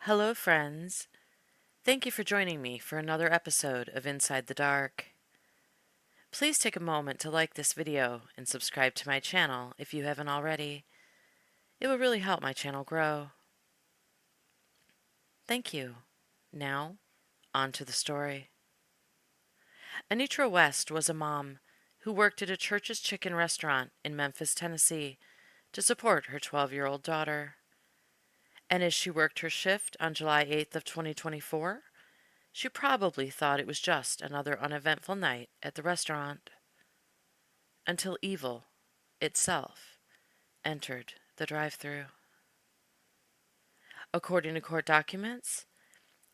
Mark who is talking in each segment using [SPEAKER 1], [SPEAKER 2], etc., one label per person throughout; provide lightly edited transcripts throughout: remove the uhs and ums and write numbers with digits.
[SPEAKER 1] Hello, friends. Thank you for joining me for another episode of Inside the Dark. Please take a moment to like this video and subscribe to my channel if you haven't already. It will really help my channel grow. Thank you. Now, on to the story. Anitra West was a mom who worked at a Church's Chicken restaurant in Memphis, Tennessee to support her 12-year-old daughter. And as she worked her shift on July 8th of 2024, she probably thought it was just another uneventful night at the restaurant. Until evil itself entered the drive-thru. According to court documents,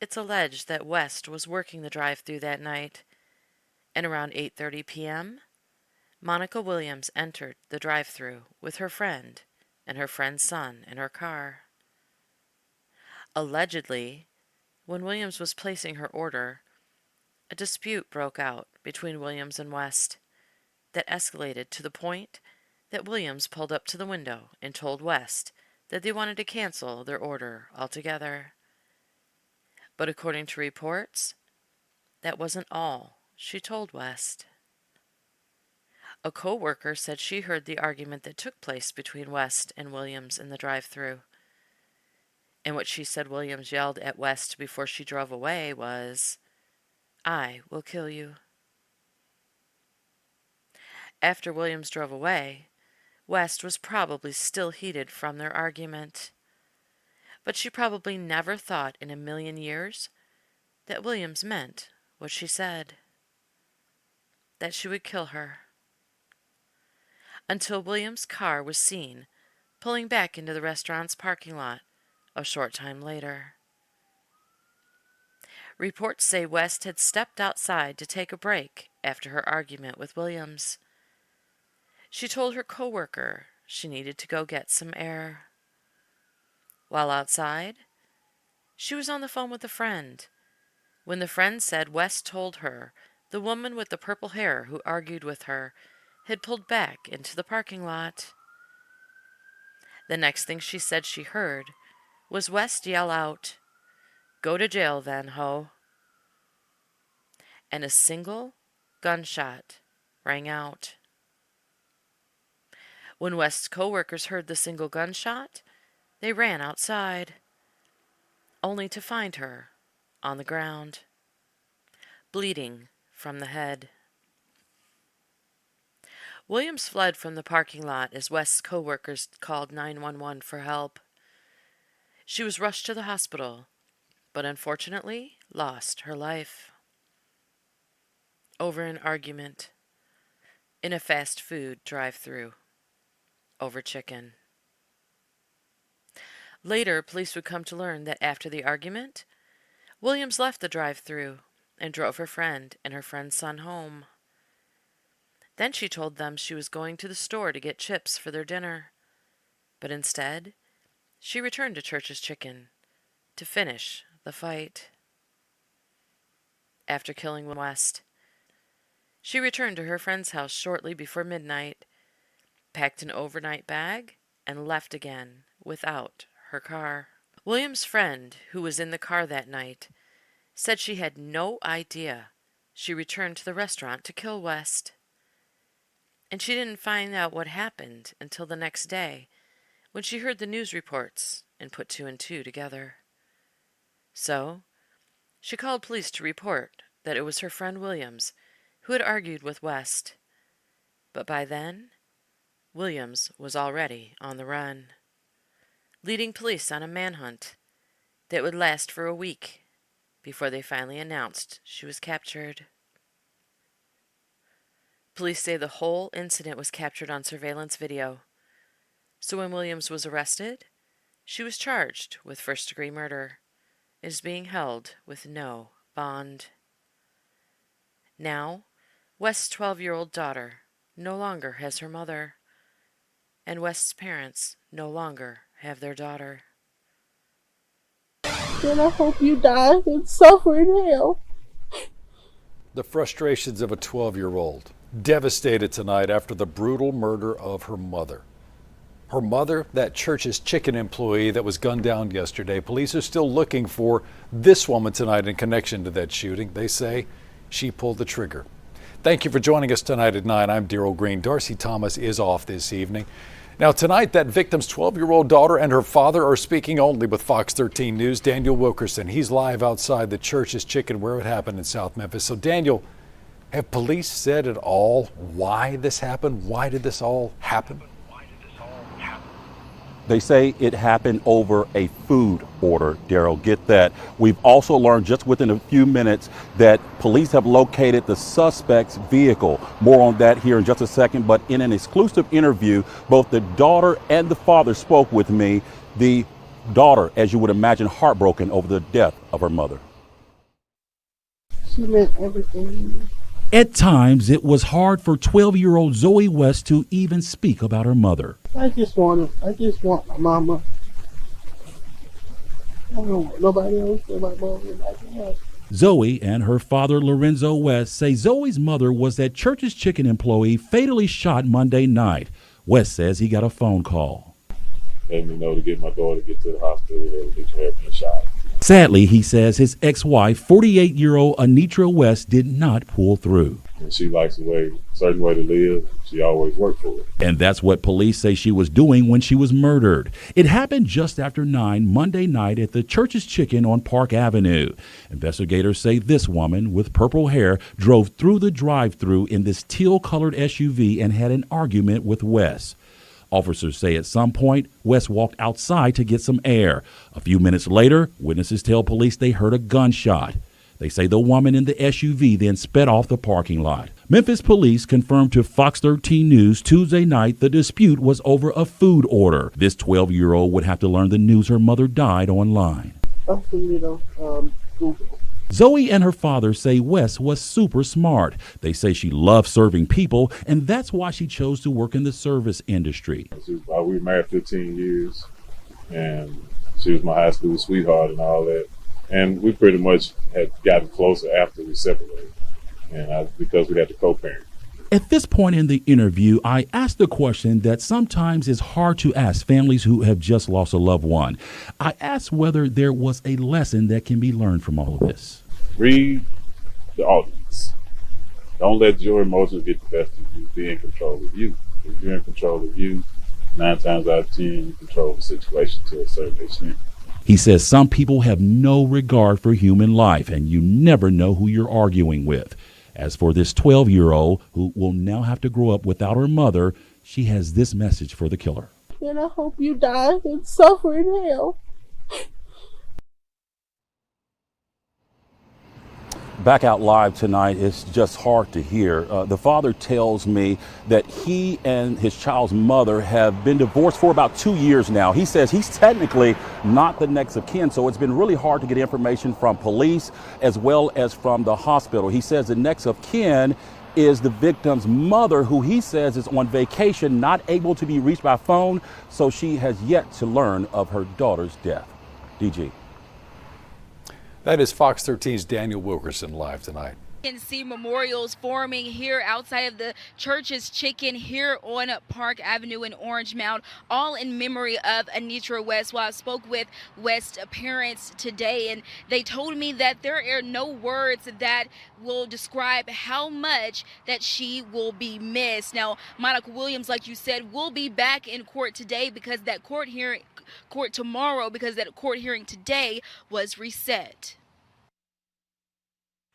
[SPEAKER 1] it's alleged that West was working the drive-thru that night, and around 8:30 p.m., Monica Williams entered the drive-thru with her friend and her friend's son in her car. Allegedly, when Williams was placing her order, a dispute broke out between Williams and West that escalated to the point that Williams pulled up to the window and told West that they wanted to cancel their order altogether. But according to reports, that wasn't all she told West. A co-worker said she heard the argument that took place between West and Williams in the drive-thru. And what she said Williams yelled at West before she drove away was, "I will kill you." After Williams drove away, West was probably still heated from their argument. But she probably never thought in a million years that Williams meant what she said. That she would kill her. Until Williams' car was seen pulling back into the restaurant's parking lot a short time later. Reports say West had stepped outside to take a break after her argument with Williams. She told her co-worker she needed to go get some air. While outside, she was on the phone with a friend when the friend said West told her the woman with the purple hair who argued with her had pulled back into the parking lot. The next thing she said she heard was West yell out, "Go to jail then, ho." And a single gunshot rang out. When West's co-workers heard the single gunshot, they ran outside, only to find her on the ground, bleeding from the head. Williams fled from the parking lot as West's co-workers called 911 for help. She was rushed to the hospital, but unfortunately lost her life over an argument in a fast food drive-thru over chicken. Later, police would come to learn that after the argument, Williams left the drive-thru and drove her friend and her friend's son home. Then she told them she was going to the store to get chips for their dinner, but instead, she returned to Church's Chicken to finish the fight. After killing West, she returned to her friend's house shortly before midnight, packed an overnight bag, and left again without her car. William's friend, who was in the car that night, said she had no idea she returned to the restaurant to kill West. And she didn't find out what happened until the next day, when she heard the news reports and put two and two together. So, she called police to report that it was her friend Williams who had argued with West. But by then, Williams was already on the run, leading police on a manhunt that would last for a week before they finally announced she was captured. Police say the whole incident was captured on surveillance video. So when Williams was arrested, she was charged with first-degree murder and is being held with no bond. Now, West's 12-year-old daughter no longer has her mother, and West's parents no longer have their daughter.
[SPEAKER 2] And I hope you die and suffer in hell.
[SPEAKER 3] The frustrations of a 12-year-old, devastated tonight after the brutal murder of her mother. Her mother, that church's chicken employee that was gunned down yesterday. Police are still looking for this woman tonight in connection to that shooting. They say she pulled the trigger. Thank you for joining us tonight at 9. I'm Daryl Green. Darcy Thomas is off this evening. Now tonight, that victim's 12-year-old daughter and her father are speaking only with Fox 13 News. Daniel Wilkerson, he's live outside the church's chicken where it happened in South Memphis. So Daniel, have police said at all why this happened? Why did this all happen?
[SPEAKER 4] They say it happened over a food order, Daryl. Get that. We've also learned just within a few minutes that police have located the suspect's vehicle. More on that here in just a second. But in an exclusive interview, both the daughter and the father spoke with me. The daughter, as you would imagine, heartbroken over the death of her mother.
[SPEAKER 2] She meant everything to me.
[SPEAKER 5] At times, it was hard for 12-year-old Zoe West to even speak about her mother.
[SPEAKER 2] I just want my mama. I don't want nobody else than my mama and my dad.
[SPEAKER 5] Zoe and her father, Lorenzo West, say Zoe's mother was that church's chicken employee fatally shot Monday night. West says he got a phone call.
[SPEAKER 6] Let me know to get my daughter to get to the hospital to get her having a shot.
[SPEAKER 5] Sadly, he says his ex-wife, 48-year-old Anitra West, did not pull through.
[SPEAKER 6] And she likes a certain way to live. She always worked for it.
[SPEAKER 5] And that's what police say she was doing when she was murdered. It happened just after 9 Monday night at the Church's Chicken on Park Avenue. Investigators say this woman with purple hair drove through the drive-thru in this teal-colored SUV and had an argument with Wes. Officers say at some point, Wes walked outside to get some air. A few minutes later, witnesses tell police they heard a gunshot. They say the woman in the SUV then sped off the parking lot. Memphis police confirmed to Fox 13 News Tuesday night the dispute was over a food order. This 12-year-old would have to learn the news her mother died online.
[SPEAKER 2] I seen it on Google.
[SPEAKER 5] Zoe and her father say Wes was super smart. They say she loved serving people, and that's why she chose to work in the service industry.
[SPEAKER 6] We were married 15 years, and she was my high school sweetheart and all that. And we pretty much had gotten closer after we separated, and because we had to co-parent.
[SPEAKER 5] At this point in the interview, I asked a question that sometimes is hard to ask families who have just lost a loved one. I asked whether there was a lesson that can be learned from all of this.
[SPEAKER 6] Read the audience. Don't let your emotions get the best of you. Be in control of you. If you're in control of you, 9 times out of 10, you control the situation to a certain extent.
[SPEAKER 5] He says some people have no regard for human life, and you never know who you're arguing with. As for this 12-year-old, who will now have to grow up without her mother, she has this message for the killer.
[SPEAKER 2] And I hope you die and suffer in hell.
[SPEAKER 4] Back out live tonight, it's just hard to hear. The father tells me that he and his child's mother have been divorced for about 2 years now. He says he's technically not the next of kin, so it's been really hard to get information from police as well as from the hospital. He says the next of kin is the victim's mother, who he says is on vacation, not able to be reached by phone, so she has yet to learn of her daughter's death. DG.
[SPEAKER 3] That is Fox 13's Daniel Wilkerson live tonight.
[SPEAKER 7] You can see memorials forming here outside of the Church's Chicken here on Park Avenue in Orange Mound, all in memory of Anitra West. Well, I spoke with West's parents today, and they told me that there are no words that will describe how much that she will be missed. Now, Monica Williams, like you said, will be back in court today because that court hearing today was reset.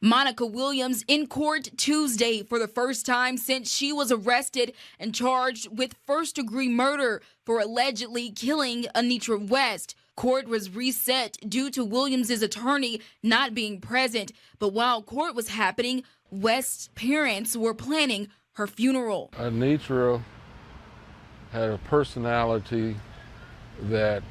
[SPEAKER 7] Monica Williams in court Tuesday for the first time since she was arrested and charged with first-degree murder for allegedly killing Anitra West. Court was reset due to Williams' attorney not being present, but while court was happening, West's parents were planning her funeral.
[SPEAKER 8] Anitra had a personality that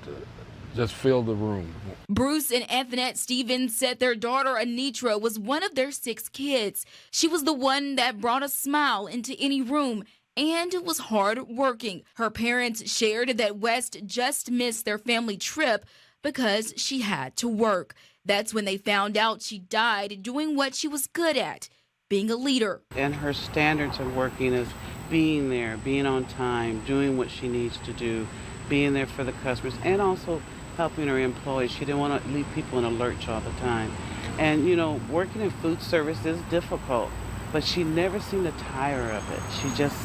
[SPEAKER 8] just filled the room.
[SPEAKER 7] Bruce and Antoinette Stevens said their daughter Anitra was one of their 6 kids. She was the one that brought a smile into any room and was hard working. Her parents shared that West just missed their family trip because she had to work. That's when they found out she died doing what she was good at, being a leader.
[SPEAKER 9] And her standards of working is
[SPEAKER 2] being there, being on time, doing what she needs to do, being there for the customers, and also helping her employees. She didn't want to leave people in a lurch all the time. And, you know, working in food service is difficult, but she never seemed to tire of it. She just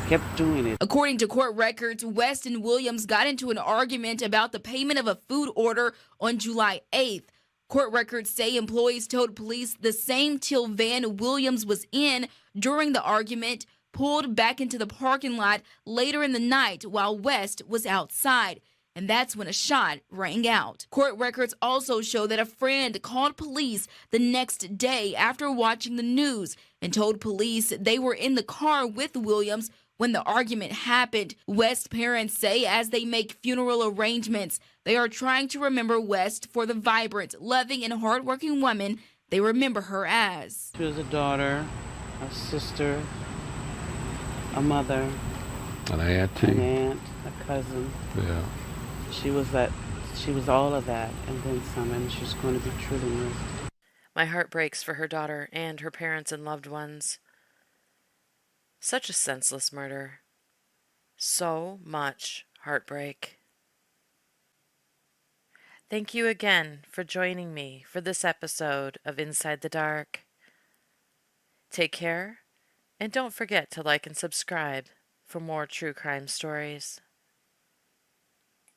[SPEAKER 2] kept doing it.
[SPEAKER 7] According to court records, West and Williams got into an argument about the payment of a food order on July 8th. Court records say employees told police the same teal van Williams was in during the argument pulled back into the parking lot later in the night while West was outside. And that's when a shot rang out. Court records also show that a friend called police the next day after watching the news and told police they were in the car with Williams when the argument happened. West's parents say as they make funeral arrangements, they are trying to remember West for the vibrant, loving, and hardworking woman they remember her as.
[SPEAKER 2] She was a daughter, a sister, a mother,
[SPEAKER 8] An auntie.
[SPEAKER 2] an aunt, a cousin.
[SPEAKER 8] Yeah.
[SPEAKER 2] She was all of that and then some, and she's going to be truly missed.
[SPEAKER 1] My heart breaks for her daughter and her parents and loved ones. Such a senseless murder. So much heartbreak. Thank you again for joining me for this episode of Inside the Dark. Take care, and don't forget to like and subscribe for more true crime stories.